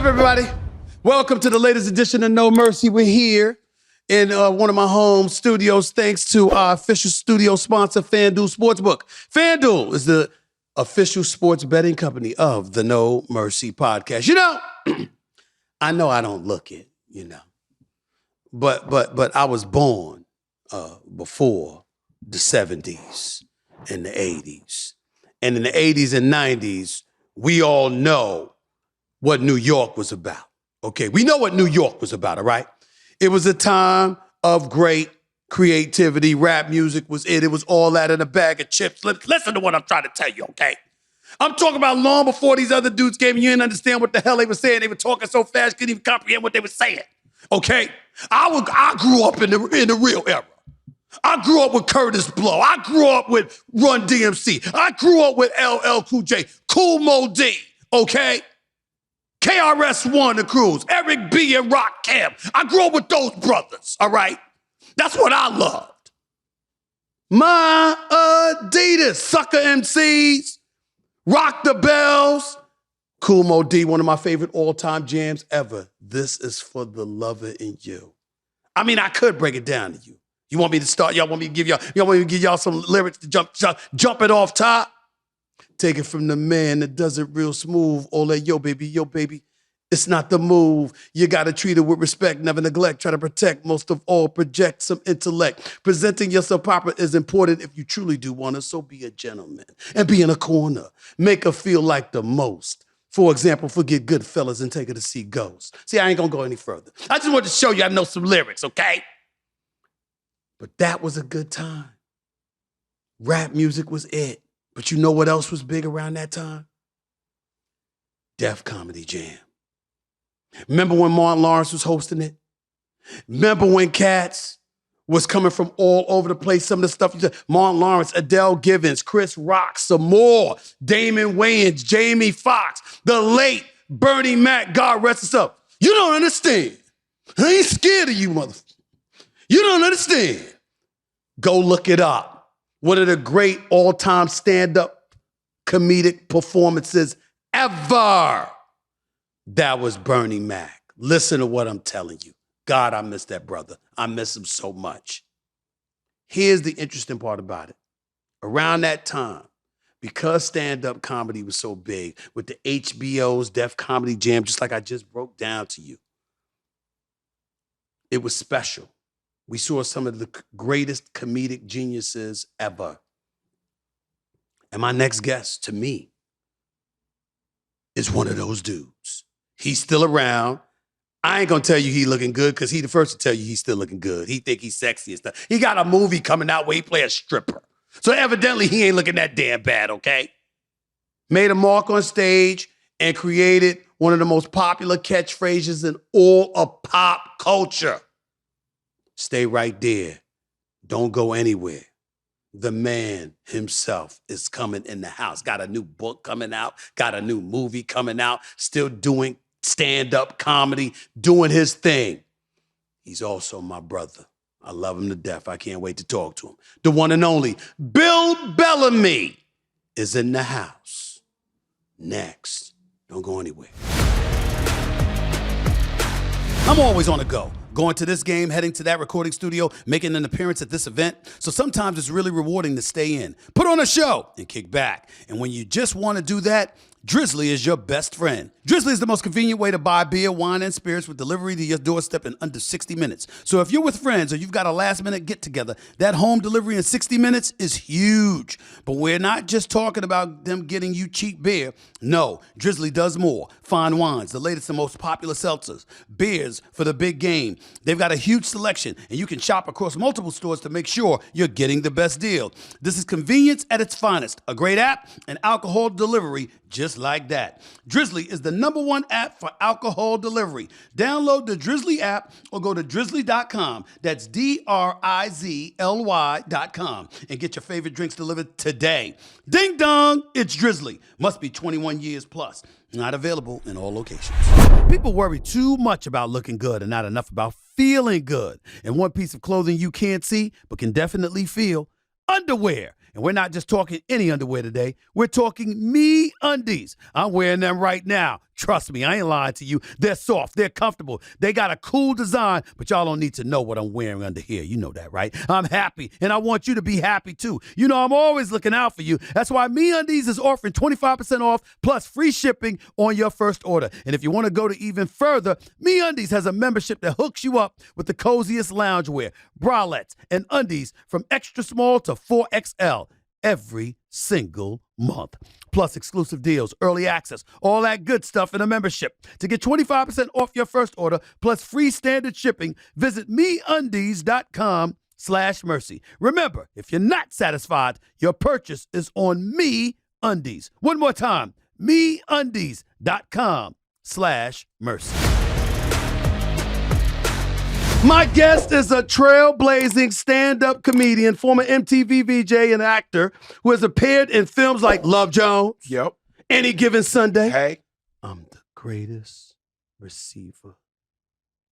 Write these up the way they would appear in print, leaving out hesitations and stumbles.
up, everybody? Welcome to the latest edition of No Mercy. We're here in one of my home studios thanks to our official studio sponsor, FanDuel Sportsbook. FanDuel is the official sports betting company of the No Mercy podcast. You know, I know I don't look it, you know, but I was born before the 70s and the 80s. And in the 80s and 90s, we all know what New York was about. Okay, we know what New York was about, all right? It was a time of great creativity. Rap music was it. It was all that in a bag of chips. Listen to what I'm trying to tell you, okay? I'm talking about long before these other dudes came and you didn't understand what the hell they were saying. They were talking so fast, couldn't even comprehend what they were saying, okay? I grew up in the real era. I grew up with Curtis Blow. I grew up with Run DMC. I grew up with LL Cool J, Cool Mo D, okay? KRS-One, the Crews, Eric B. and Rakim. I grew up with those brothers, all right? That's what I loved. My Adidas, Sucker MCs, Rock the Bells, Cool Mo D, one of my favorite all-time jams ever. This is for the lover in you. I mean, I could break it down to you. You want me to start? Y'all want me to give y'all some lyrics to jump it off top? Take it from the man that does it real smooth. All that, yo, baby. It's not the move. You got to treat it with respect, never neglect. Try to protect, most of all, project some intellect. Presenting yourself proper is important if you truly do want to, so be a gentleman. And be in a corner. Make her feel like the most. For example, forget Goodfellas and take her to see Ghosts. See, I ain't going to go any further. I just wanted to show you I know some lyrics, okay? But that was a good time. Rap music was it. But you know what else was big around that time? Def Comedy Jam. Remember when Martin Lawrence was hosting it? Remember when cats was coming from all over the place? Some of the stuff you said, Martin Lawrence, Adele Givens, Chris Rock, some more, Damon Wayans, Jamie Foxx, the late Bernie Mac, God rest his soul. You don't understand. I ain't scared of you, motherfucker. You don't understand. Go look it up. One of the great all-time stand-up comedic performances ever. That was Bernie Mac. Listen to what I'm telling you. God, I miss that brother. I miss him so much. Here's the interesting part about it. Around that time, because stand-up comedy was so big, with the HBO's Def Comedy Jam, just like I just broke down to you, it was special. We saw some of the greatest comedic geniuses ever. And my next guest, to me, is one of those dudes. He's still around. I ain't gonna tell you he looking good because he the first to tell you he's still looking good. He think he's sexy and stuff. He got a movie coming out where he play a stripper. So evidently he ain't looking that damn bad, okay? Made a mark on stage and created one of the most popular catchphrases in all of pop culture. Stay right there. Don't go anywhere. The man himself is coming in the house. Got a new book coming out. Got a new movie coming out. Still doing stand-up comedy. Doing his thing. He's also my brother. I love him to death. I can't wait to talk to him. The one and only Bill Bellamy is in the house. Next. Don't go anywhere. I'm always on the go. Going to this game, heading to that recording studio, making an appearance at this event. So sometimes it's really rewarding to stay in, put on a show, and kick back. And when you just want to do that, Drizzly is your best friend. Drizzly is the most convenient way to buy beer, wine, and spirits with delivery to your doorstep in under 60 minutes. So if you're with friends or you've got a last-minute get-together, that home delivery in 60 minutes is huge. But we're not just talking about them getting you cheap beer. No, Drizzly does more. Fine wines, the latest and most popular seltzers, beers for the big game. They've got a huge selection, and you can shop across multiple stores to make sure you're getting the best deal. This is convenience at its finest. A great app and alcohol delivery just like that. Drizzly is the #1 app for alcohol delivery. Download the Drizzly app or go to drizzly.com. That's DRIZLY.com and get your favorite drinks delivered today. Ding dong, it's Drizzly. Must be 21 years plus. Not available in all locations. People worry too much about looking good and not enough about feeling good. And one piece of clothing you can't see but can definitely feel: underwear. And we're not just talking any underwear today. We're talking MeUndies. I'm wearing them right now. Trust me, I ain't lying to you. They're soft. They're comfortable. They got a cool design, but y'all don't need to know what I'm wearing under here. You know that, right? I'm happy, and I want you to be happy too. You know I'm always looking out for you. That's why MeUndies is offering 25% off plus free shipping on your first order. And if you want to go to even further, MeUndies has a membership that hooks you up with the coziest loungewear, bralettes, and undies from extra small to 4XL every single month. Plus exclusive deals, early access, all that good stuff in a membership. To get 25% off your first order plus free standard shipping, visit MeUndies.com/mercy. Remember, if you're not satisfied, your purchase is on MeUndies. One more time, MeUndies.com/mercy. My guest is a trailblazing stand-up comedian, former MTV VJ and actor who has appeared in films like Love Jones, Yep. Any Given Sunday. Hey. I'm the greatest receiver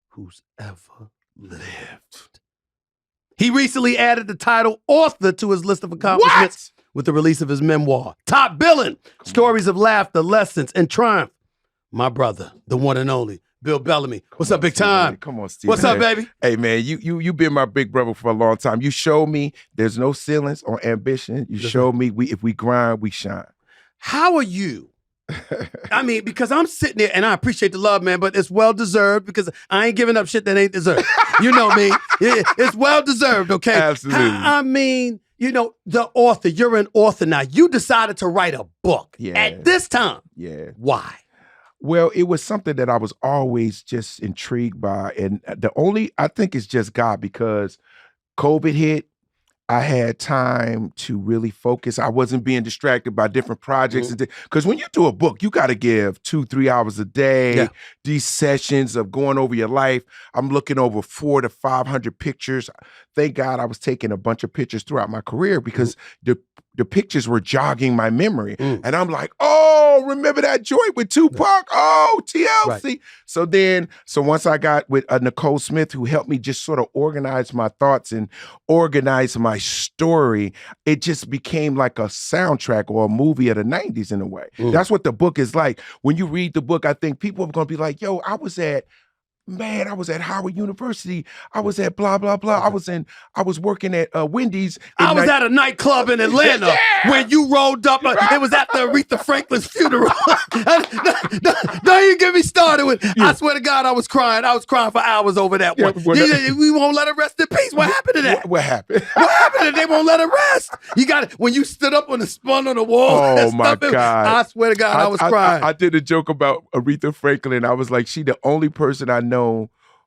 who's ever lived. He recently added the title author to his list of accomplishments with the release of his memoir, Top Billin', Stories of Laughter, Lessons, and Triumph. My brother, the one and only, Bill Bellamy. What's up, big time? Come on, Steve. What's up, baby? Hey, man, you been my big brother for a long time. You showed me there's no ceilings on ambition. You showed me if we grind, we shine. How are you? I mean, because I'm sitting there, and I appreciate the love, man, but it's well-deserved because I ain't giving up shit that ain't deserved. You know me. It's well-deserved, okay? Absolutely. I mean, you know, the author, you're an author now. You decided to write a book at this time. Yeah. Why? Well, it was something that I was always just intrigued by. And I think it's just God, because COVID hit. I had time to really focus. I wasn't being distracted by different projects. Because when you do a book, you got to give 2-3 hours a day. Yeah. These sessions of going over your life. I'm looking over 400 to 500 pictures. Thank God I was taking a bunch of pictures throughout my career because the pictures were jogging my memory. And I'm like, oh, remember that joint with Tupac? Oh, TLC. Right. So once I got with Nicole Smith, who helped me just sort of organize my thoughts and organize my story, it just became like a soundtrack or a movie of the 90s in a way. That's what the book is like. When you read the book, I think people are going to be like, yo, I was at Howard University. I was at blah, blah, blah. I was working at Wendy's. I was at a nightclub in Atlanta when you rolled up. It was after Aretha Franklin's funeral. Don't even get me started with, I swear to God, I was crying. I was crying for hours over that one. We won't let her rest in peace. What happened to that? What happened? What happened? They won't let her rest. You got it. When you stood up on the spun on the wall. Oh, my God. I swear to God, I was crying. I did a joke about Aretha Franklin. I was like, she the only person I know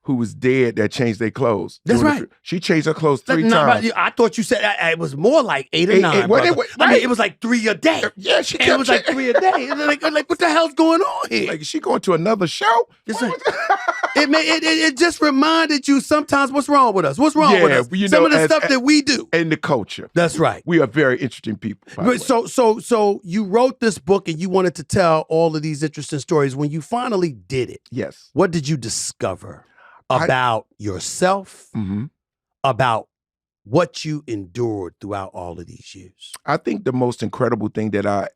who was dead that changed their clothes. That's right. She changed her clothes 3 times. I thought you said it was more like 8 or 9. I mean, it was like 3 a day. Yeah, it was like 3 a day. Like, what the hell's going on here? Like, is she going to another show? It just reminded you sometimes what's wrong with us. What's wrong with us? Some of the stuff that we do. And the culture. That's right. We are very interesting people. So you wrote this book and you wanted to tell all of these interesting stories. When you finally did it, yes, what did you discover about yourself, about what you endured throughout all of these years? I think the most incredible thing that I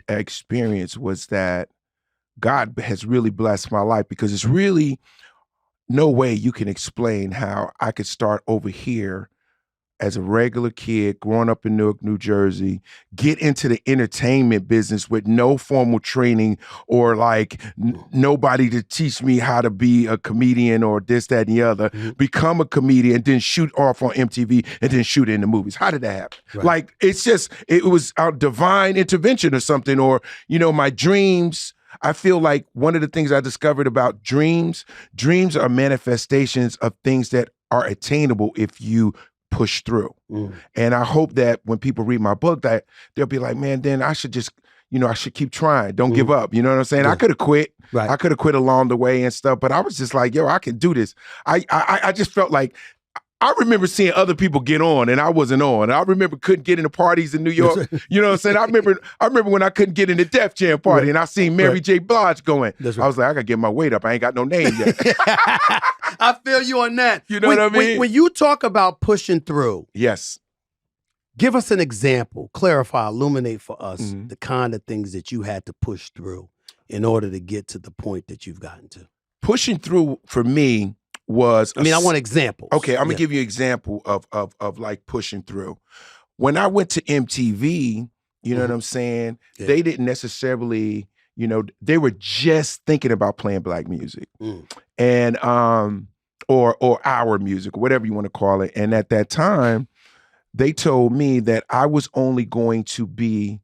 experienced was that God has really blessed my life, because it's really no way you can explain how I could start over here as a regular kid growing up in Newark, New Jersey, get into the entertainment business with no formal training or like nobody to teach me how to be a comedian or this, that, and the other, become a comedian, then shoot off on MTV and then shoot in the movies. How did that happen? Right. Like, it was a divine intervention or something, or, my dreams. I feel like one of the things I discovered about dreams are manifestations of things that are attainable if you push through. And I hope that when people read my book, that they'll be like, man, then I should just, I should keep trying. Don't give up. You know what I'm saying? I could have quit. Right. I could have quit along the way and stuff, but I was just like, yo, I can do this. I just felt like, I remember seeing other people get on and I wasn't on. I remember couldn't get into parties in New York. You know what I'm saying? I remember when I couldn't get in the Def Jam party and I seen Mary J. Blige going. Right. I was like, I gotta get my weight up. I ain't got no name yet. I feel you on that. You know what I mean? When you talk about pushing through. Yes. Give us an example, clarify, illuminate for us the kind of things that you had to push through in order to get to the point that you've gotten to? Pushing through for me was. I want examples. Okay, I'm gonna give you an example of like pushing through. When I went to MTV, you know what I'm saying? Yeah. They didn't necessarily, they were just thinking about playing black music. And or our music, or whatever you want to call it. And at that time, they told me that I was only going to be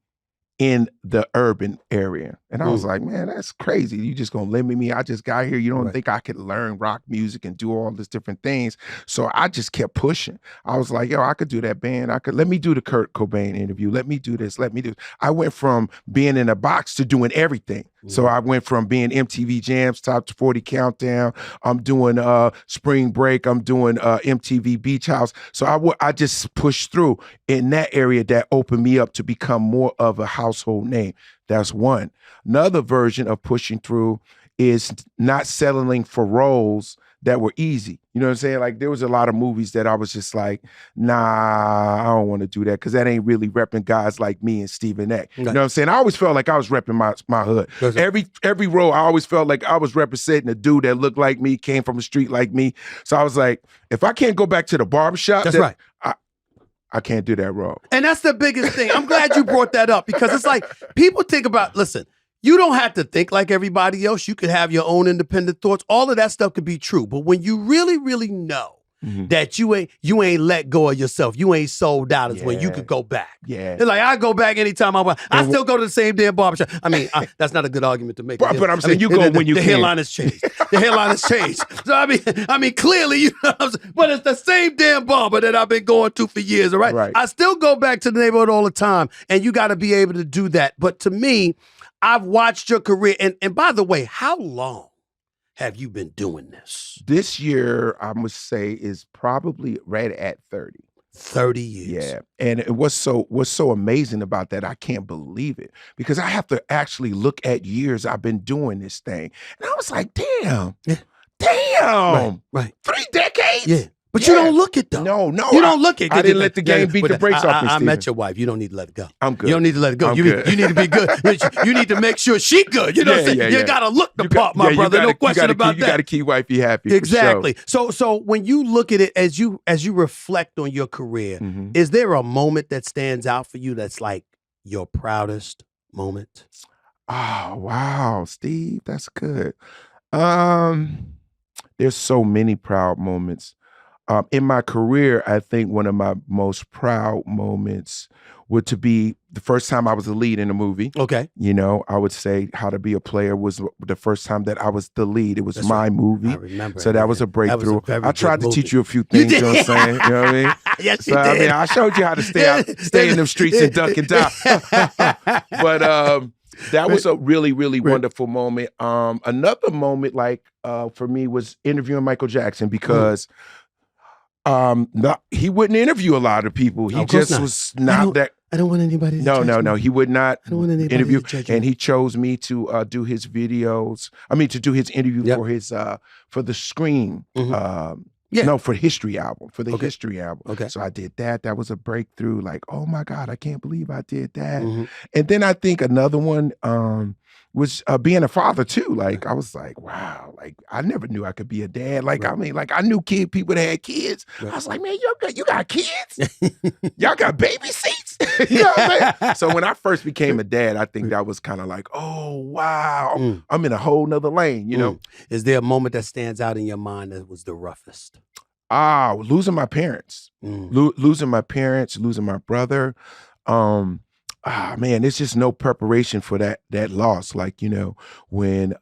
in the urban area. And I was like, man, that's crazy. You just gonna limit me? I just got here. You don't think I could learn rock music and do all these different things? So I just kept pushing. I was like, yo, I could do that band. Let me do the Kurt Cobain interview. Let me do this. Let me do this. I went from being in a box to doing everything. So I went from being MTV Jams, Top 40 Countdown. I'm doing Spring Break. I'm doing MTV Beach House. So I just pushed through in that area that opened me up to become more of a household name. That's one. Another version of pushing through is not settling for roles that were easy. You know what I'm saying? Like there was a lot of movies that I was just like, nah, I don't want to do that because that ain't really repping guys like me and Stephen A. You know what I'm saying? I always felt like I was repping my hood. Every role, I always felt like I was representing a dude that looked like me, came from a street like me. So I was like, if I can't go back to the barbershop, I can't do that role. And that's the biggest thing. I'm glad you brought that up because it's like people think about, listen, you don't have to think like everybody else. You could have your own independent thoughts. All of that stuff could be true. But when you really, really know that you ain't let go of yourself, you ain't sold out is when you could go back. Yeah. It's like, I go back anytime I want. I still go to the same damn barbershop. I mean, that's not a good argument to make. But I'm saying you go when you can. The hairline has changed. The hairline has changed. So I mean, clearly, you know what I'm saying? But it's the same damn barber that I've been going to for years, all right? I still go back to the neighborhood all the time, and you got to be able to do that. But to me, I've watched your career, and by the way, how long have you been doing this? This year, I must say, is probably right at 30. 30 years. Yeah. And what's so amazing about that, I can't believe it. Because I have to actually look at years I've been doing this thing. And I was like, damn. Right. 3 decades? Yeah. But you don't look it, though. No. You don't look it. I didn't let the game beat the brakes off me, I Stephen. met your wife. You don't need to let it go. I'm good. You don't need to let it go. You good. need to be good. You need to make sure she good. You know what I'm saying? You got to look the part, my brother. No question about that. You got to keep wifey happy. Exactly. For sure. So when you look at it, as you reflect on your career, is there a moment that stands out for you that's like your proudest moment? Oh, wow, Steve. That's good. There's so many proud moments. In my career, I think one of my most proud moments would to be the first time I was the lead in a movie. Okay. You know, I would say How to Be a Player was the first time that I was the lead. It was my movie. I remember. So that was a breakthrough. I tried to teach you a few You things, you know what I'm saying? You know what I mean? Yes, So, you did. I mean, I showed you how to stay in them streets and duck and dive. But that was a really, really wonderful moment. Another moment, like for me, was interviewing Michael Jackson because he wouldn't interview a lot of people. He just was not that. I don't want anybody to judge No. me. He would not I don't want anybody interview. to judge And me. he chose me to do his videos. I mean, to do his interview for his for the Scream. No, for History album. For the History album. Okay. So I did that. That was a breakthrough. Like, oh my God, I can't believe I did that. And then I think another one was being a father too. Like I was like, wow, like I never knew I could be a dad. Like I mean, like I knew people that had kids. I was like, man, you got kids? Y'all got baby seats? You know what I'm saying? So when I first became a dad, I think that was kind of like, oh wow, I'm in a whole nother lane, you know? Is there a moment that stands out in your mind that was the roughest? Losing my parents. Losing my parents, losing my brother. Man, it's just no preparation for that loss. Like, you know, when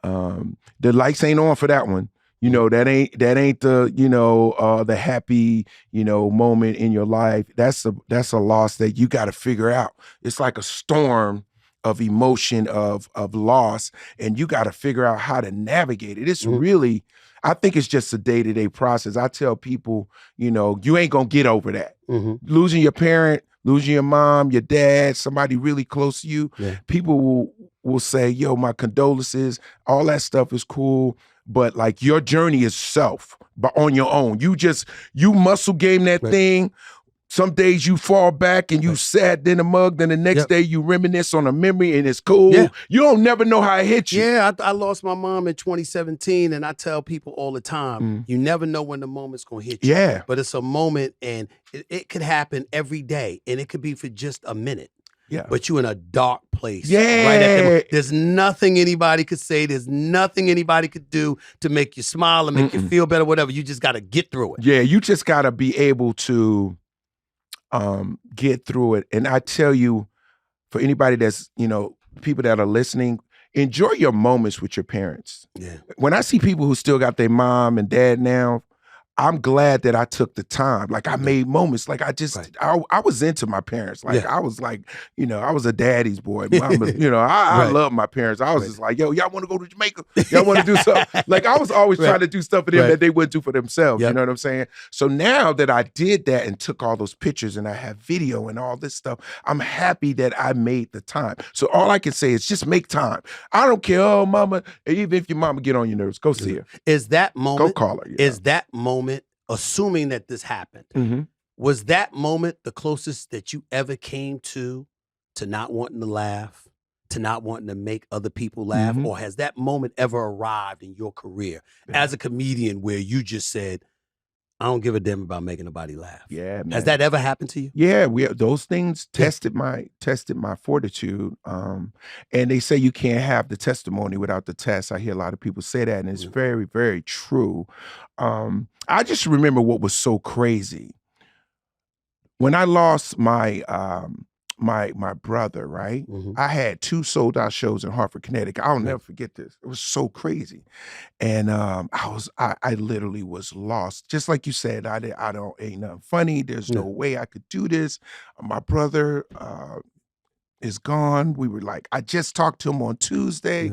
the lights ain't on for that one, you know, that ain't the, you know, the happy, you know, moment in your life. That's a loss that you got to figure out. It's like a storm of emotion of loss, and you got to figure out how to navigate it. It's really, I think it's just a day-to-day process. I tell people, you know, you ain't gonna get over that. Losing your parent, losing your mom, your dad, somebody really close to you, people will say, yo, my condolences, all that stuff is cool, but like your journey is self, but on your own. You muscle game that thing, Some days you fall back and you sat in the mug, then the next day you reminisce on a memory and it's cool. Yeah. You don't never know how it hit you. Yeah, I lost my mom in 2017, and I tell people all the time, you never know when the moment's going to hit you. Yeah. But it's a moment, and it could happen every day, and it could be for just a minute. Yeah. But you're in a dark place. Yeah. Right at the, there's nothing anybody could say. There's nothing anybody could do to make you smile and make you feel better, whatever. You just got to get through it. Yeah, you just got to be able to get through it. And I tell you, for anybody that's, people that are listening, enjoy your moments with your parents. Yeah. When I see people who still got their mom and dad now, I'm glad that I took the time. Like I made moments. Like I was into my parents. Like I was like, I was a daddy's boy. I love my parents. I was just like, yo, y'all want to go to Jamaica? Y'all want to do something? Like I was always trying to do stuff for them that they wouldn't do for themselves. You know what I'm saying? So now that I did that and took all those pictures and I have video and all this stuff, I'm happy that I made the time. So all I can say is just make time. I don't care. Oh, mama, even if your mama get on your nerves, go see her. Is that moment? Go call her. Is that moment, assuming that this happened, was that moment the closest that you ever came to not wanting to laugh, to not wanting to make other people laugh? Or has that moment ever arrived in your career as a comedian where you just said, I don't give a damn about making nobody laugh? Yeah, man. Has that ever happened to you? Yeah, those things tested my fortitude. And they say you can't have the testimony without the test. I hear a lot of people say that, and it's very, very true. I just remember what was so crazy. When I lost my my brother, right? I had 2 sold-out shows in Hartford, Connecticut. I'll never forget this. It was so crazy. And I literally was lost. Just like you said, ain't nothing funny. There's no way I could do this. My brother is gone. We were like, I just talked to him on Tuesday.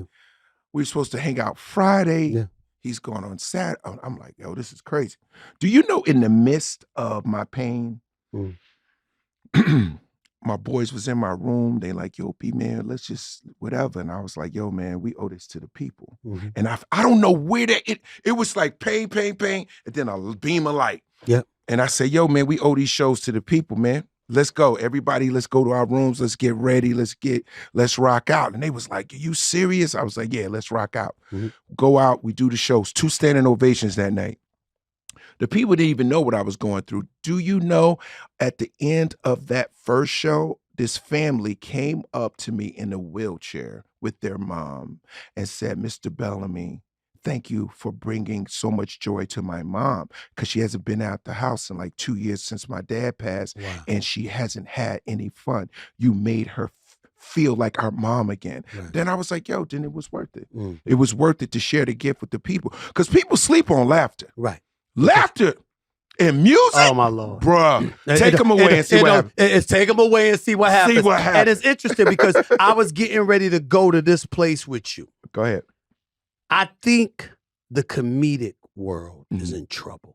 We were supposed to hang out Friday. He's gone on Saturday. I'm like, yo, this is crazy. Do you know, in the midst of my pain, my boys was in my room. They like, yo, P, man, let's just whatever. And I was like, yo, man, we owe this to the people. And I don't know where it was like pain, and then a beam of light. And I said, yo, man, we owe these shows to the people, man. Let's go. Everybody, let's go to our rooms. Let's get ready. Let's rock out. And they was like, are you serious? I was like, yeah, let's rock out. Go out. We do the shows. 2 standing ovations that night. The people didn't even know what I was going through. Do you know, at the end of that first show, this family came up to me in a wheelchair with their mom and said, Mr. Bellamy, thank you for bringing so much joy to my mom, because she hasn't been out the house in like 2 years since my dad passed, and she hasn't had any fun. You made her feel like our mom again. Then I was like, yo, then it was worth it. It was worth it to share the gift with the people, because people sleep on laughter. Laughter and music. Oh, my Lord. Bruh, take them away and see what happens. It's take them away and see what happens. And it's interesting because I was getting ready to go to this place with you. Go ahead. I think the comedic world is in trouble.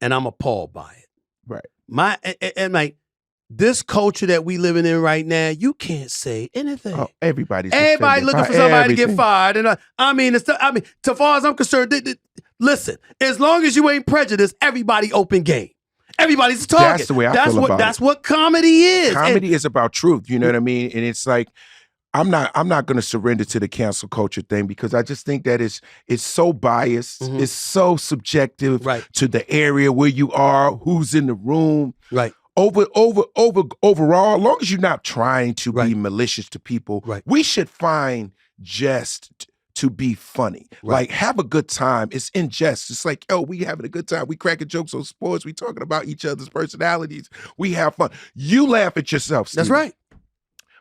And I'm appalled by it. Right. This culture that we living in right now, you can't say anything. Oh, everybody looking for somebody to get fired. And so far as I'm concerned, listen, as long as you ain't prejudiced, everybody open game. Everybody's a target. That's the way I feel about it. That's what comedy is. Comedy is about truth. You know what I mean? And it's like, I'm not going to surrender to the cancel culture thing, because I just think that it's so biased. It's so subjective to the area where you are, who's in the room. Overall, as long as you're not trying to be malicious to people, we should find jest to be funny. Like, have a good time. It's in jest. It's like, yo, we having a good time. We cracking jokes on sports. We talking about each other's personalities. We have fun. You laugh at yourself, Steve. That's right.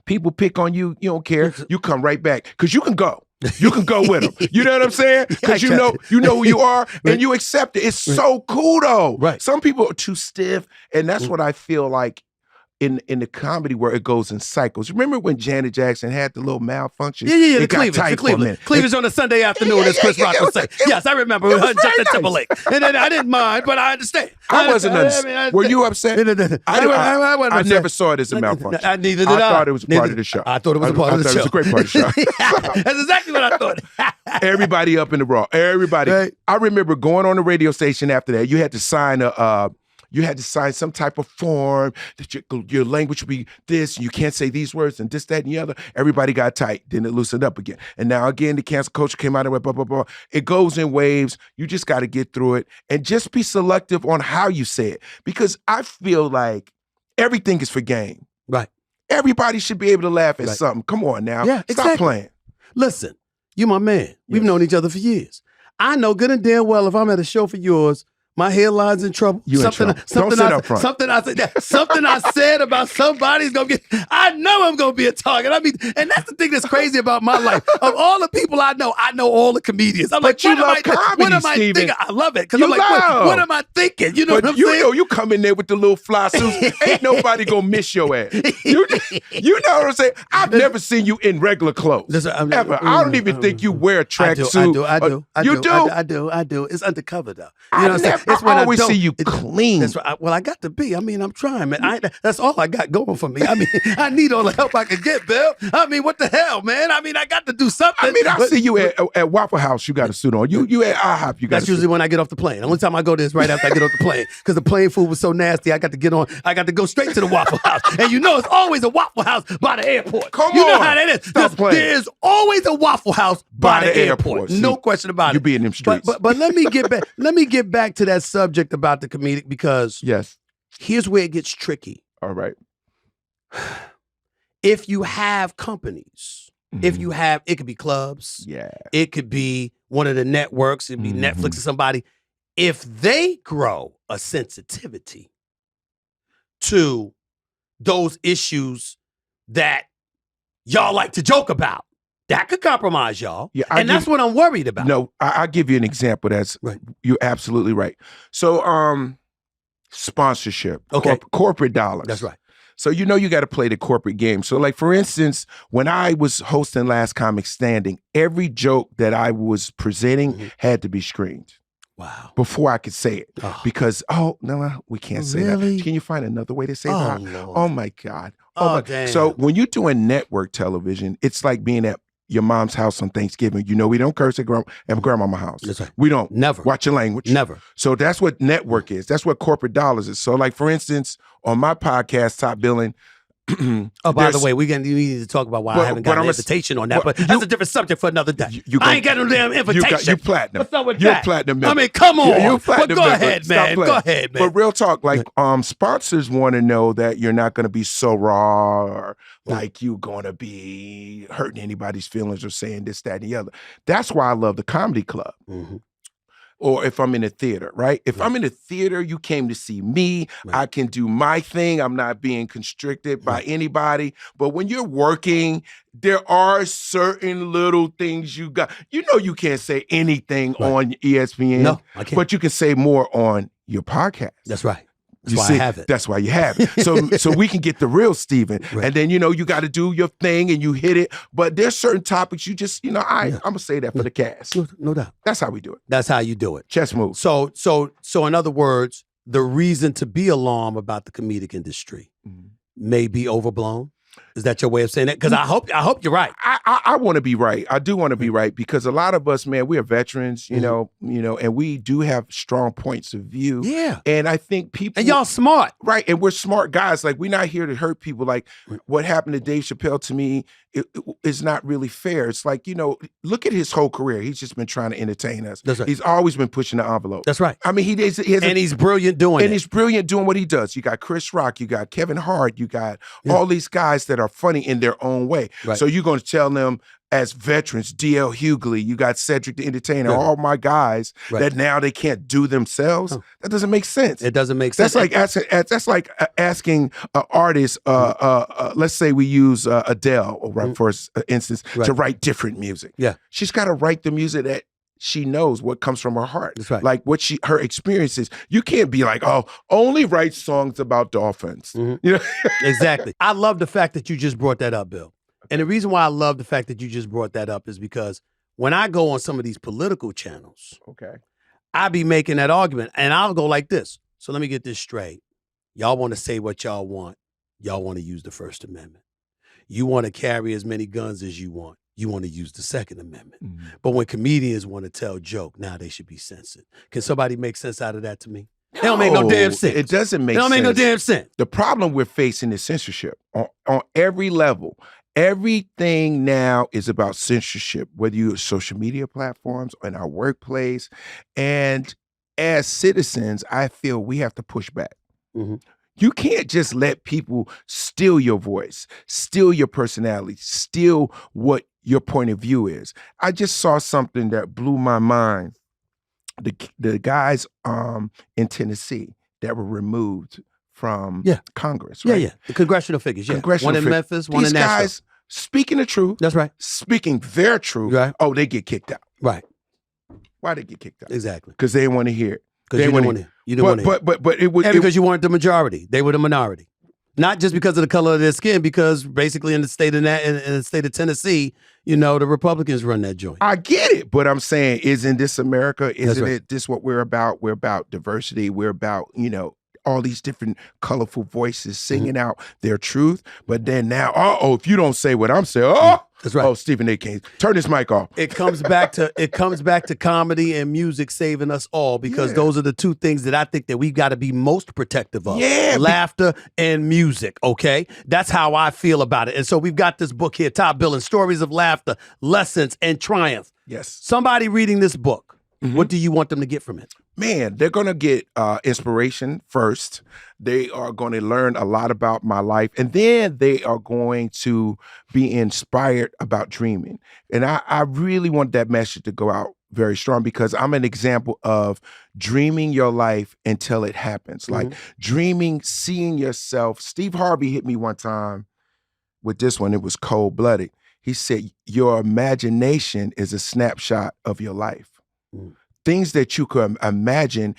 People pick on you. You don't care. You come right back, because you can go. You can go with them. You know what I'm saying? Because you know who you are, and you accept it. It's so cool, though. Some people are too stiff, and that's what I feel like in the comedy where it goes in cycles. Remember when Janet Jackson had the little malfunction? Yeah, the Cleveland. Cleveland's on a Sunday afternoon, as Chris Rock would say. Yes, I remember with Justin Timberlake. And then I didn't mind, but I understand. I wasn't understanding. Were you upset? I never saw it as a malfunction. Neither did I. I thought it was part of the show. I thought it was a part of the show. It was a great part of the show. That's exactly what I thought. Everybody up in the raw. Everybody. I remember going on the radio station after that. You had to sign you had to sign some type of form that your language would be this, you can't say these words and this, that, and the other. Everybody got tight. Then it loosened up again. And now again, the cancel culture came out and went blah, blah, blah. It goes in waves. You just got to get through it and just be selective on how you say it. Because I feel like everything is for game. Right. Everybody should be able to laugh at something. Come on now. Yeah, Stop exactly. playing. Listen, you my man. We've known each other for years. I know good and damn well if I'm at a show for yours, my hairline's in trouble. You in trouble. Don't sit up front. Something I said about somebody's gonna get. I know I'm gonna be a target. I mean, and that's the thing that's crazy about my life. Of all the people I know all the comedians. I'm like, you love comedy, what am I Steven. thinking? I love it because I'm like, what am I thinking? You know what I'm saying? You know, you come in there with the little fly suits. Ain't nobody gonna miss your ass. You know what I'm saying? I've never seen you in regular clothes ever. I don't even think you wear a tracksuit. I do. It's undercover though. You know what I'm saying? It's I always see you clean. That's right. Well, I got to be. I mean, I'm trying, man. That's all I got going for me. I mean, I need all the help I can get, Bill. I mean, what the hell, man? I mean, I got to do something. I mean, I see you at Waffle House. You got a suit on. You at IHOP. You got. That's usually when I get off the plane. The only time I go there is right after I get off the plane because the plane food was so nasty. I got to get on. I got to go straight to the Waffle House, and you know, it's always a Waffle House by the airport. Come you on. know how that is. Stop playing. There's always a Waffle House by the airport. See, no question about it. You be in them streets. But let me get back. Let me get back to that subject about the comedic because here's where it gets tricky. All right. If you have companies, if you have, it could be clubs. Yeah. It could be one of the networks. It'd be Netflix or somebody. If they grow a sensitivity to those issues that y'all like to joke about, that could compromise y'all. Yeah, and that's what I'm worried about. No, I'll give you an example. That's right. You're absolutely right. So, sponsorship, corporate dollars. That's right. So you know you got to play the corporate game. So like for instance, when I was hosting Last Comic Standing, every joke that I was presenting had to be screened. Wow. Before I could say it. Because, no, we can't say that. Can you find another way to say that? Lord. Oh my God. Damn. So when you're doing network television, it's like being at your mom's house on Thanksgiving. You know, we don't curse at grandmama's house. That's right. We don't. Never. Watch your language. Never. So that's what network is. That's what corporate dollars is. So like, for instance, on my podcast, Top Billing, by the way, we need to talk about why I haven't got an invitation on that, but that's a different subject for another day. I ain't got no damn invitation. You platinum. What's up with You're that? platinum member. I mean, come on. You're platinum go member. ahead, man. Go ahead, man. But real talk, like sponsors want to know that you're not going to be so raw or like you going to be hurting anybody's feelings or saying this, that, and the other. That's why I love the comedy club. Or if I'm in a theater, right? If I'm in a theater, you came to see me. I can do my thing. I'm not being constricted by anybody. But when you're working, there are certain little things you got. You know you can't say anything on ESPN. No, I can't. But you can say more on your podcast. That's right. That's why I have it. That's why you have it. So we can get the real Steven. And then, you know, you got to do your thing and you hit it. But there's certain topics you just, you know, I'm going to say that for the cast. No doubt. That's how we do it. That's how you do it. Chess move. So in other words, the reason to be alarmed about the comedic industry may be overblown. Is that your way of saying that? Because I hope you're right. I want to be right. I do want to be right because a lot of us, man, we are veterans, you know, and we do have strong points of view. Yeah. And I think people, and y'all smart, right? And we're smart guys. Like we're not here to hurt people. Like what happened to Dave Chappelle to me is not really fair. It's like, you know, look at his whole career. He's just been trying to entertain us. That's right. He's always been pushing the envelope. That's right. I mean, he's brilliant doing it. And he's brilliant doing what he does. You got Chris Rock, you got Kevin Hart, you got all these guys that are funny in their own way. Right. So you're going to tell them as veterans, D.L. Hughley, you got Cedric the Entertainer, all my guys that now they can't do themselves. That doesn't make sense. It doesn't make sense. That's like asking an artist, let's say we use Adele, for instance, to write different music. Yeah. She's got to write the music that she knows what comes from her heart. That's right. Like what her experiences. You can't be like, only write songs about dolphins. You know? Exactly. I love the fact that you just brought that up, Bill. And the reason why I love the fact that you just brought that up is because when I go on some of these political channels, I be making that argument and I'll go like this. So let me get this straight. Y'all want to say what y'all want. Y'all want to use the First Amendment. You want to carry as many guns as you want. You want to use the Second Amendment. But when comedians want to tell joke, now they should be censored. Can somebody make sense out of that to me? It don't make no damn sense. It doesn't make sense. It don't make no sense. damn sense. The problem we're facing is censorship on every level. Everything now is about censorship, whether you're social media platforms or in our workplace. And as citizens, I feel we have to push back. Mm-hmm. You can't just let people steal your voice, steal your personality, steal what your point of view is. I just saw something that blew my mind. The guys in Tennessee that were removed from Congress, right? Yeah. The congressional figures, Congressional one in Memphis, one in Nashville. These guys speaking the truth. That's right. Speaking their truth. Right. Oh, they get kicked out. Right. Why they get kicked out? Exactly. Because they didn't want to hear it. Because you didn't want to. You didn't want to. But it was because you weren't the majority. They were the minority. Not just because of the color of their skin, because basically in the state of Tennessee, the Republicans run that joint. I get it, but I'm saying, isn't this America? Isn't right. it this what we're about? We're about diversity. We're about, all these different colorful voices singing out their truth. But then now, if you don't say what I'm saying, that's right. Oh, Stephen A. King, turn this mic off. It comes back to comedy and music saving us all, because those are the two things that I think that we've got to be most protective of. Yeah, laughter and music. Okay, that's how I feel about it. And so we've got this book here, Top Billing: Stories of Laughter, Lessons, and Triumph. Yes. Somebody reading this book, what do you want them to get from it? Man, they're going to get inspiration first. They are going to learn a lot about my life. And then they are going to be inspired about dreaming. And I really want that message to go out very strong, because I'm an example of dreaming your life until it happens. Like dreaming, seeing yourself. Steve Harvey hit me one time with this one. It was cold-blooded. He said, your imagination is a snapshot of your life. Things that you could imagine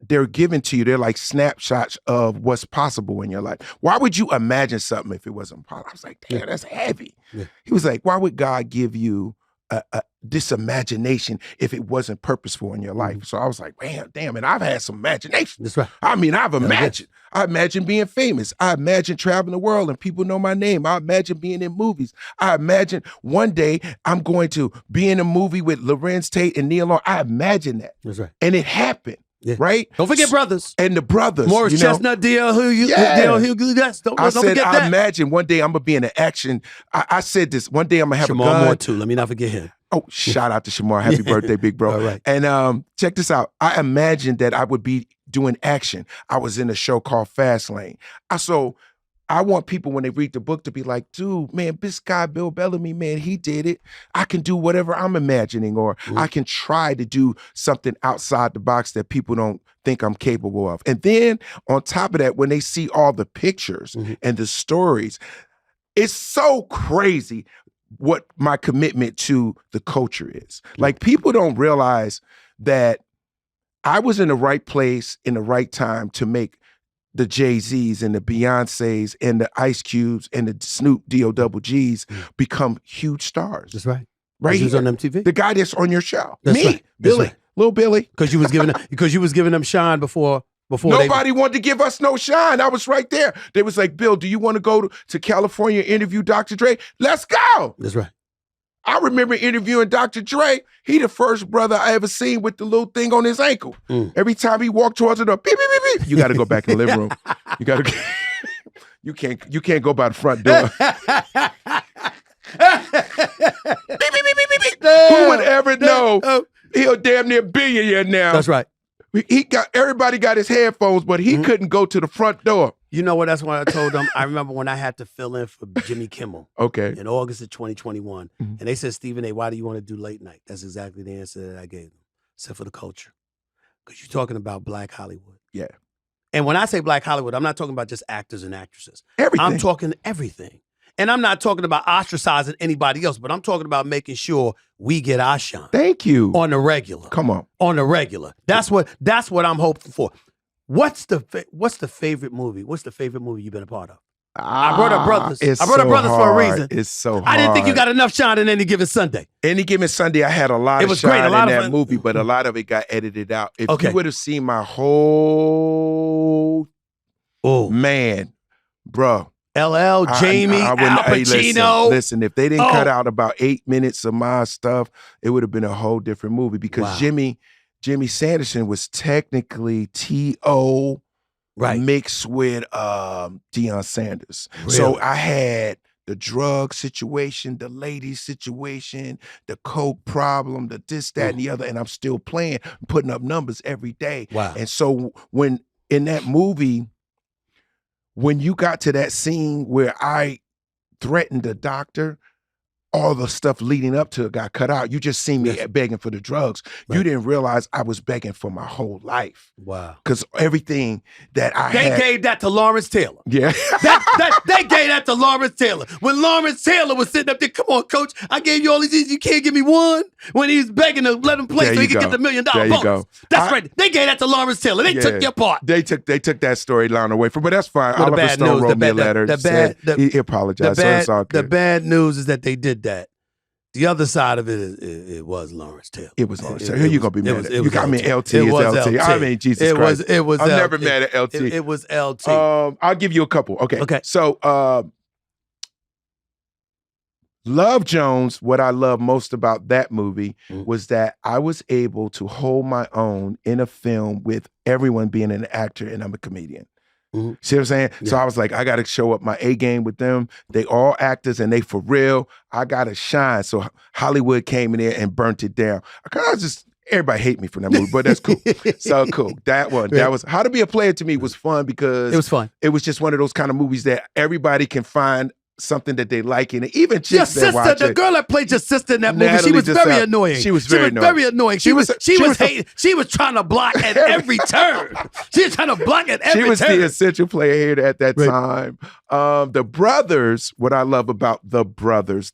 they're given to you. They're like snapshots of what's possible in your life. Why would you imagine something if it wasn't possible? I was like, damn, that's heavy. Yeah. He was like, why would God give you this imagination if it wasn't purposeful in your life? So I was like, man, damn it, I've had some imagination. That's right. I mean, I've imagined. I imagine being famous. I imagine traveling the world and people know my name. I imagine being in movies. I imagine one day I'm going to be in a movie with Lorenz Tate and Neil Long. I imagine that. That's right. And it happened. Yeah. Right? Don't forget brothers. And the brothers. Morris Chestnut, D.L. Hughley. Don't forget that. I imagine one day I'm going to be in an action. I said this. One day I'm going to have a gun. Shamar Moore, too. Let me not forget him. Oh, shout out to Shamar. Happy birthday, big bro. All right. And check this out. I imagined that I would be doing action. I was in a show called Fastlane. So I want people, when they read the book, to be like, dude, man, this guy, Bill Bellamy, man, he did it. I can do whatever I'm imagining, or I can try to do something outside the box that people don't think I'm capable of. And then on top of that, when they see all the pictures and the stories, it's so crazy what my commitment to the culture is. Like, people don't realize that I was in the right place in the right time to make the Jay-Z's and the Beyoncé's and the Ice Cubes and the Snoop D.O.G.'s become huge stars. That's right. Right here. He was on MTV. The guy that's on your show. That's me, right. Billy, right. Little Billy. Because you was giving them shine before nobody wanted to give us no shine. I was right there. They was like, Bill, do you want to go to California and interview Dr. Dre? Let's go. That's right. I remember interviewing Dr. Dre. He the first brother I ever seen with the little thing on his ankle. Every time he walked towards the door, beep, beep, beep, beep. You got to go back in the living room. You got to. You can't go by the front door. Beep, beep, beep, beep, beep. Who would ever know? He'll damn near billionaire now. That's right. Everybody got his headphones, but he couldn't go to the front door. You know what? That's why I told them. I remember when I had to fill in for Jimmy Kimmel. Okay. In August of 2021. And they said, Stephen A., why do you want to do late night? That's exactly the answer that I gave them. Except for the culture. Because you're talking about Black Hollywood. Yeah. And when I say Black Hollywood, I'm not talking about just actors and actresses. Everything. I'm talking everything. And I'm not talking about ostracizing anybody else, but I'm talking about making sure we get our shine. Thank you. On the regular. Come on. On the regular. That's what I'm hoping for. What's the favorite movie? What's the favorite movie you've been a part of? I brought up Brothers. I brought up Brothers for a reason. It's so hard. I didn't think you got enough shine in Any Given Sunday. Any Given Sunday, I had a lot of shine in that movie, but a lot of it got edited out. If you would have seen my whole, man, bro. LL, Jamie, Al Pacino. Listen, if they didn't cut out about 8 minutes of my stuff, it would have been a whole different movie, because Jimmy Jimmy Sanderson was technically T.O. mixed with Deion Sanders. Really? So I had the drug situation, the lady situation, the coke problem, the this, that, and the other, and I'm still playing, putting up numbers every day. Wow. And so when in that movie, when you got to that scene where I threatened the doctor, all the stuff leading up to it got cut out. You just see me begging for the drugs. Right. You didn't realize I was begging for my whole life. Wow. Because everything that I had. They gave that to Lawrence Taylor. Yeah. They gave that to Lawrence Taylor. When Lawrence Taylor was sitting up there, come on, coach, I gave you all these, you can't give me one? When he was begging to let him play so he could get the $1 million bonus. There you go. That's right. They gave that to Lawrence Taylor. They took your part. They took that storyline away from, but that's fine. Well, Oliver Stone wrote me a letter. He apologized, so it's all good. The bad news is that they did that. The other side of it was Lawrence Taylor. It was Lawrence Taylor. Who you gonna be mad at? I mean, LT is LT. I mean, Jesus Christ. It was. I'm never mad at LT. It was LT. I'll give you a couple. Okay. So, Love Jones. What I love most about that movie was that I was able to hold my own in a film with everyone being an actor, and I'm a comedian. Mm-hmm. See what I'm saying? Yeah. So I was like, I got to show up my A game with them. They all actors and they for real. I got to shine. So Hollywood came in there and burnt it down. Everybody hate me for that movie, but that's cool. So cool. That was How to Be a Player to me was fun because it was fun. It was just one of those kind of movies that everybody can find something that they like in it. Even chicks that watch the girl that played your sister in that movie, Natalie she was very annoying. She was very annoying. She was hating. She was trying to block at every turn. She was trying to block at every turn. She was the essential player here at that time. The brothers, what I love about the brothers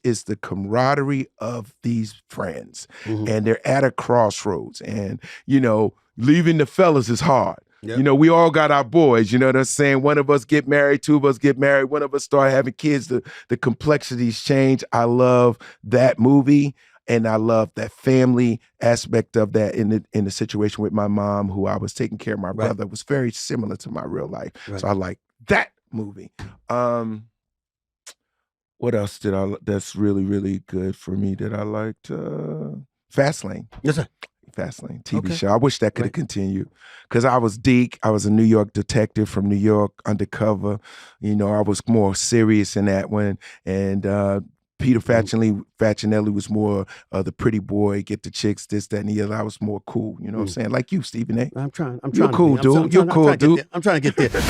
is the camaraderie of these friends. Mm-hmm. And they're at a crossroads. And, leaving the fellas is hard. Yep. We all got our boys, you know what I'm saying? One of us get married, two of us get married, one of us start having kids, the complexities change. I love that movie, and I love that family aspect of that in the situation with my mom, who I was taking care of my brother. It was very similar to my real life. Right. So I like that movie. What else that's really, really good for me that I liked? Fastlane. Yes, sir. Fastlane TV show. I wish that could have continued because I was Deke. I was a New York detective from New York, undercover. I was more serious in that one. And Peter Facinelli was more the pretty boy, get the chicks, this, that, and the other. I was more cool. You know what I'm saying? Like you, Stephen A. I'm trying. You're cool, dude. You're cool, dude. I'm trying to get there.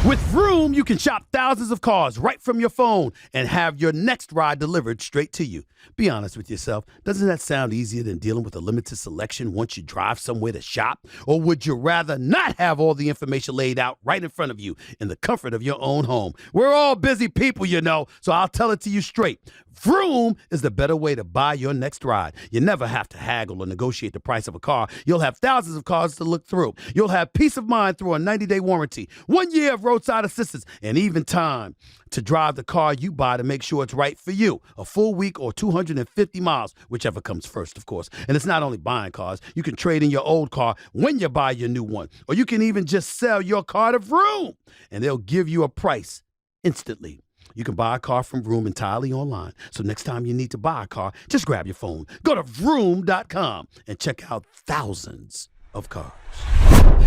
With Vroom, you can shop thousands of cars right from your phone and have your next ride delivered straight to you. Be honest with yourself. Doesn't that sound easier than dealing with a limited selection once you drive somewhere to shop? Or would you rather not have all the information laid out right in front of you in the comfort of your own home? We're all busy people, so I'll tell it to you straight. Vroom is the better way to buy your next ride. You never have to haggle or negotiate the price of a car. You'll have thousands of cars to look through. You'll have peace of mind through a 90-day warranty, 1 year of roadside assistance, and even time to drive the car you buy to make sure it's right for you. A full week or 250 miles, whichever comes first, of course. And it's not only buying cars. You can trade in your old car when you buy your new one. Or you can even just sell your car to Vroom, and they'll give you a price instantly. You can buy a car from Vroom entirely online. So next time you need to buy a car, just grab your phone, go to vroom.com, and check out thousands of cars.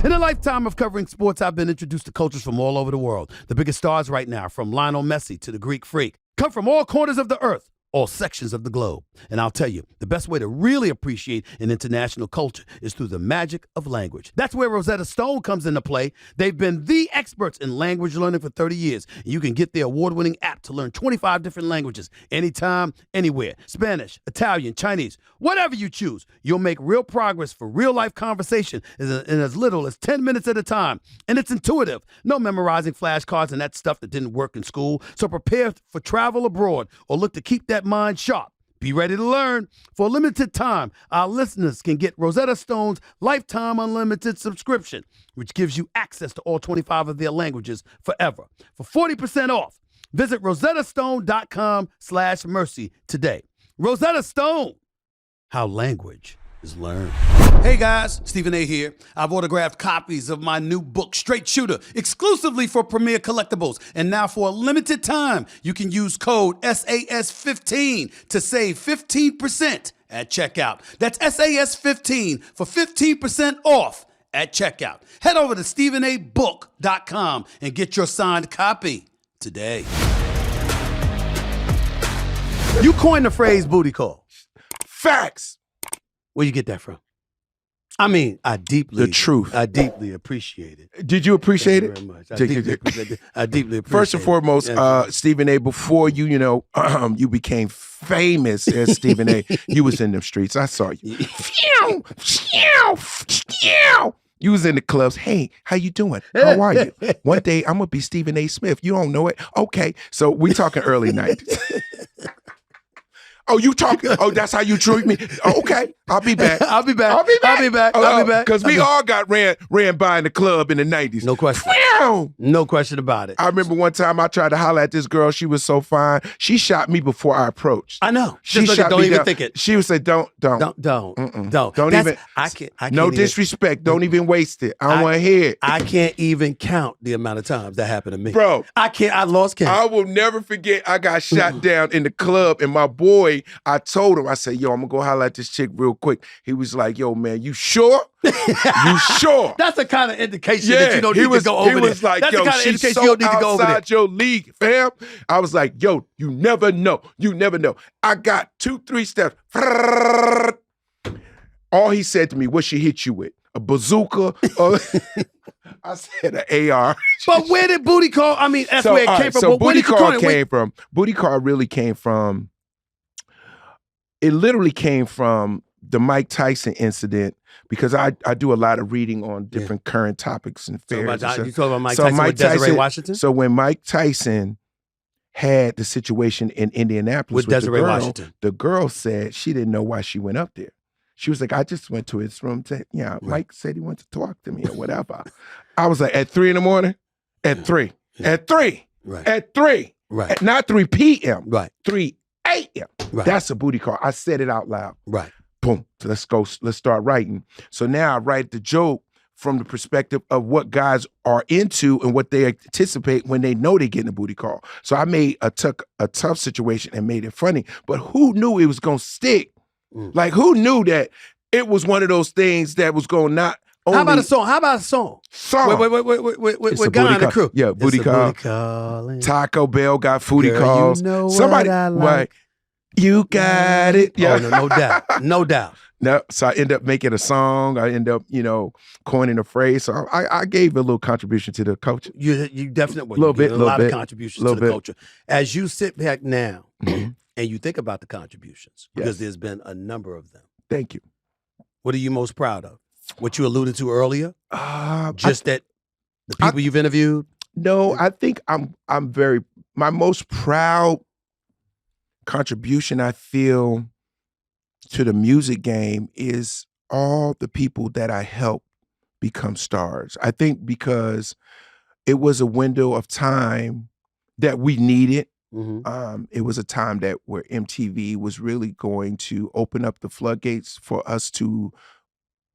In a lifetime of covering sports, I've been introduced to coaches from all over the world. The biggest stars right now, from Lionel Messi to the Greek Freak, come from all corners of the earth, all sections of the globe. And I'll tell you, the best way to really appreciate an international culture is through the magic of language. That's where Rosetta Stone comes into play. They've been the experts in language learning for 30 years. And you can get their award-winning app to learn 25 different languages, anytime, anywhere. Spanish, Italian, Chinese, whatever you choose. You'll make real progress for real-life conversation in as little as 10 minutes at a time. And it's intuitive. No memorizing flashcards and that stuff that didn't work in school. So prepare for travel abroad or look to keep that mind sharp. Be ready to learn. For a limited time, our listeners can get Rosetta Stone's lifetime unlimited subscription, which gives you access to all 25 of their languages forever. For 40% off, visit rosettastone.com/mercy today. Rosetta Stone, how language is learn. Hey guys, Stephen A. here. I've autographed copies of my new book, Straight Shooter, exclusively for Premier Collectibles. And now for a limited time, you can use code SAS15 to save 15% at checkout. That's SAS15 for 15% off at checkout. Head over to StephenABook.com and get your signed copy today. You coined the phrase booty call. Facts. Where you get that from? I mean, I deeply appreciate it. Did you appreciate Thank it? you very much. I deeply appreciate it. First and foremost, Stephen A., before you, you became famous as Stephen A., you was in them streets. I saw you. You was in the clubs. Hey, how you doing? How are you? One day, I'm going to be Stephen A. Smith. You don't know it? Okay. So we talking early 90s. Oh, you talking? Oh, that's how you treat me? Oh, okay, I'll be back. I'll be back. Because we all got ran by in the club in the 90s. No question. No question about it. I remember one time I tried to holler at this girl. She was so fine. She shot me before I approached. I know. She shot don't me even down. think it. She would say, don't. Don't Even. I can't no even, disrespect. Don't even waste it. I don't want to hear it. I can't even count the amount of times that happened to me. Bro. I lost count. I will never forget I got shot down in the club, and my boy, I told him, I said, yo, I'm going to go holler at this chick real quick. He was like, yo, man, you sure? You sure? That's the kind of indication that you don't need to go over there. He was like, yo, she's so outside your league, fam. I was like, yo, you never know. You never know. I got 2-3 steps. All he said to me, what she hit you with? A bazooka? I said an AR. But where did booty call? I mean, that's where it came from. So but booty call came from. Booty call really came from. It literally came from the Mike Tyson incident, because I do a lot of reading on different current topics and affairs. So you talking about Mike Tyson with Desiree Washington? So when Mike Tyson had the situation in Indianapolis with Desiree Washington, the girl said she didn't know why she went up there. She was like, I just went to his room. Mike said he wanted to talk to me or whatever. I was like, at 3 a.m? At 3. At 3. Right. At 3. Right. At, not 3 p.m. Right. 3 a.m. Right. That's a booty call. I said it out loud. Right. Boom. So let's start writing. So now I write the joke from the perspective of what guys are into and what they anticipate when they know they're getting a booty call. So I made a tough situation and made it funny. But who knew it was going to stick? Like, who knew that it was one of those things that was going to not only... How about a song? Wait, with Guy and the crew. Yeah, booty call. Taco Bell got foodie calls. You know somebody, what I like. You got it. Yeah. Oh, no doubt. No doubt. No, so I end up making a song. I end up, coining a phrase. So I gave a little contribution to the culture. You definitely a lot of contributions to the culture. As you sit back now and you think about the contributions, because there's been a number of them. Thank you. What are you most proud of? What you alluded to earlier? Just that the people you've interviewed? No, I think I'm very, my most proud contribution I feel to the music game is all the people that I helped become stars. I think because it was a window of time that we needed. It was a time where MTV was really going to open up the floodgates for us to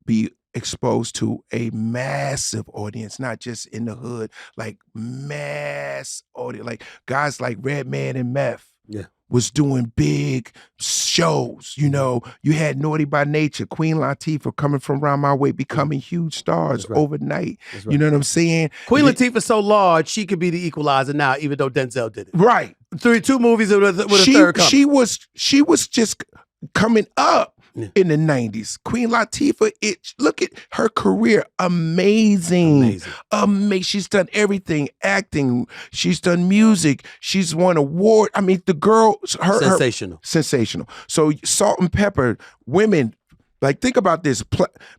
be exposed to a massive audience, not just in the hood, like mass audience, like guys like Redman and Meth. Yeah. Was doing big shows. You had Naughty by Nature, Queen Latifah coming from around my way, becoming huge stars overnight. Right. You know what I'm saying? Queen Latifah's so large, she could be the equalizer now, even though Denzel did it. Right. 2 movies with a third coming. She was just coming up in the 90s. Queen Latifah, look at her career. Amazing. She's done everything. Acting. She's done music. She's won award. I mean, the girl, sensational. Sensational. So Salt and Pepper, women, like, think about this.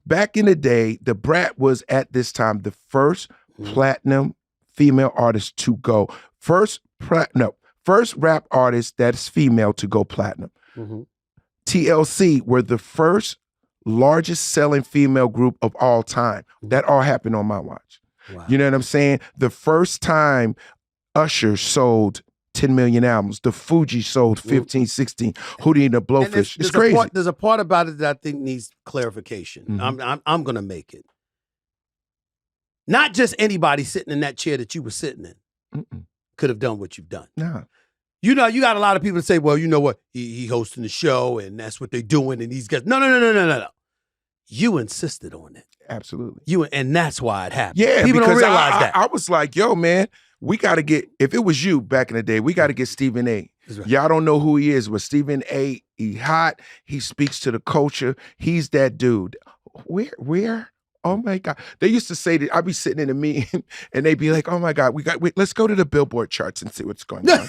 Back in the day, the Brat was at this time the first platinum female artist to go. First rap artist that's female to go platinum. TLC were the first largest selling female group of all time. That all happened on my watch. Wow. You know what I'm saying? The first time Usher sold 10 million albums. The Fuji sold 15, 16. Hootie and the Blowfish. It's crazy. There's a part about it that I think needs clarification. Mhm. I'm going to make it. Not just anybody sitting in that chair that you were sitting in could have done what you've done. Nah. You know, you got a lot of people that say, well, you know what? He hosting the show and that's what they're doing. And these guys, no. You insisted on it. Absolutely. And that's why it happened. Yeah, people don't because realize that. I was like, yo, man, we got to get, if it was you back in the day, we got to get Stephen A. Right. Y'all don't know who he is, but Stephen A, he hot. He speaks to the culture. He's that dude. Where? Oh my God. They used to say that I'd be sitting in a meeting and they'd be like, oh my God, let's go to the Billboard charts and see what's going on.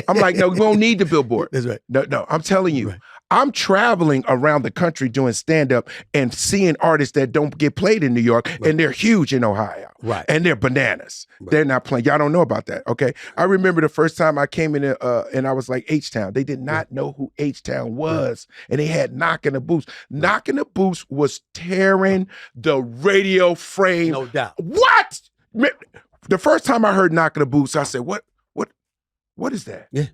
I'm like, no, we won't need the Billboard. That's right. No, I'm telling you. Right. I'm traveling around the country doing stand-up and seeing artists that don't get played in New York, and they're huge in Ohio. Right. And they're bananas. Right. They're not playing. Y'all don't know about that, okay? I remember the first time I came in and I was like, H-Town. They did not know who H-Town was. And they had Knock in the Boots. Knock in the Boots was tearing the radio frame. No doubt. What? The first time I heard Knock in the Boots, I said, what is that? Yeah.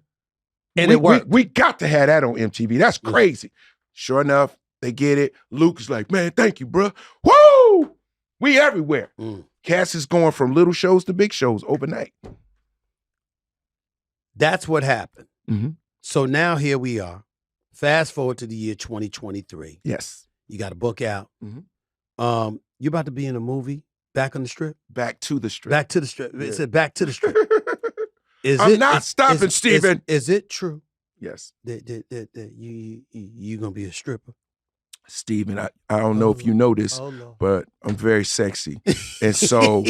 And it worked. We got to have that on MTV. That's crazy. Sure enough, they get it. Luke is like, man, thank you, bro. Woo! We everywhere. Cass is going from little shows to big shows overnight. That's what happened. Mm-hmm. So now here we are. Fast forward to the year 2023. Yes. You got a book out. Mm-hmm. You about to be in a movie, Back on the Strip? Back to the Strip. Back to the Strip. Yeah. It said Back to the Strip. I'm not stopping, Stephen. Is it true Yes. that you gonna be a stripper? Stephen, I don't know if you know this, but I'm very sexy. And so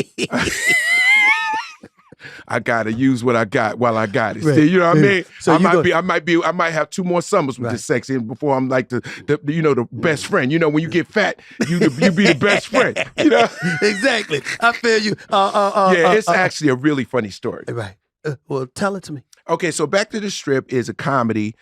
I gotta use what I got while I got it. Right. See, you know what I mean? So I might have 2 more summers with this sexy before I'm like the best friend. You know, when you get fat, you be the best friend. You know? Exactly. I feel you. It's actually a really funny story. Right. Well, tell it to me. Okay, so Back to the Strip is a comedy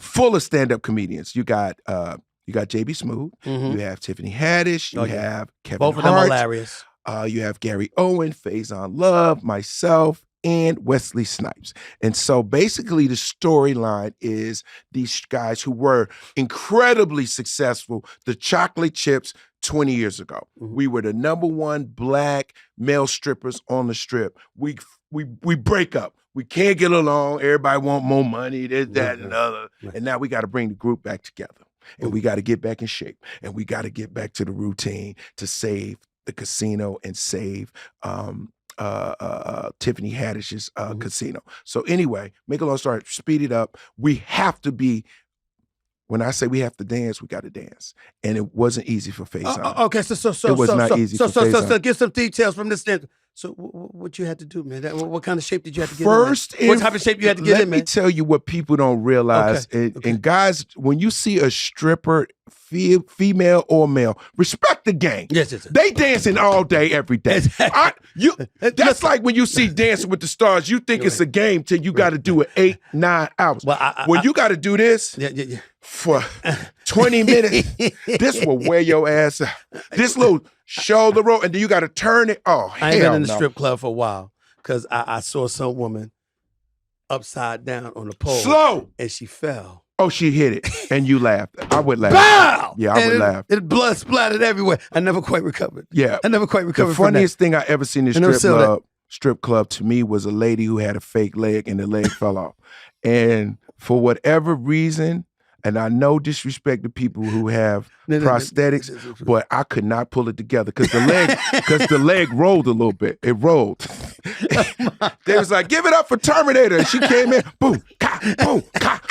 full of stand-up comedians. You got JB Smoove, you have Tiffany Haddish, you have Kevin Both Hart. of them hilarious. You have Gary Owen, Faison Love, myself, and Wesley Snipes. And so basically the storyline is these guys who were incredibly successful, the Chocolate Chips 20 years ago. We were the #1 black male strippers on the strip. We break up. We can't get along. Everybody want more money, this, that, and the other. And now we got to bring the group back together. And we got to get back in shape. And we got to get back to the routine to save the casino and save Tiffany Haddish's casino. So anyway, make a long story, speed it up. We have to be, when I say we have to dance, we got to dance. And it wasn't easy for Faison. Okay, so it was not easy for Faison. So give some details from this stand. So what you had to do, man? What kind of shape did you have to get First, in? What type of shape you had to get in, man? Let me tell you what people don't realize. Okay. And guys, when you see a stripper, female or male, respect the game. Yes. They dancing all day, every day. Exactly. That's like when you see Dancing with the Stars, you think it's a game till you got to do it 8-9 hours. Well, you got to do this for 20 minutes, this will wear your ass out. This little shoulder roll, and then you got to turn it. Oh, I ain't been in the strip club for a while because I saw some woman upside down on the pole. Slow. And she fell. Oh, she hit it, and you laughed. I would laugh. Bow! Yeah, I would laugh. It blood splattered everywhere. I never quite recovered. Yeah. I never quite recovered. The funniest thing I ever seen in the strip club to me was a lady who had a fake leg and the leg fell off. And for whatever reason, and I no disrespect to people who have prosthetics, but I could not pull it together because the leg rolled a little bit. It rolled. They was like, give it up for Terminator. And she came in, boom, boom,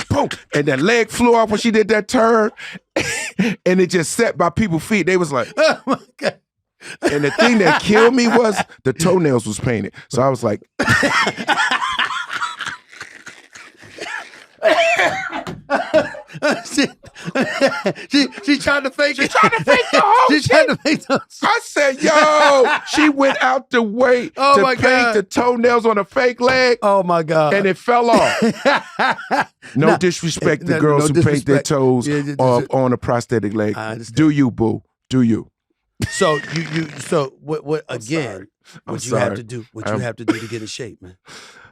boom. And that leg flew off when she did that turn. And it just set by people's feet. They was like, oh my God. And the thing that killed me was the toenails was painted. So I was like, she tried to fake it. She tried to fake the whole shit. She tried to fake the I said, yo, she went out the way to paint the toenails on a fake leg. Oh my God. And it fell off. No disrespect to girls who paint their toes on a prosthetic leg. I understand. Do you, boo? Do you? So what I'm again? sorry. I'm What you have sorry. to do? What you have to do to get in shape, man?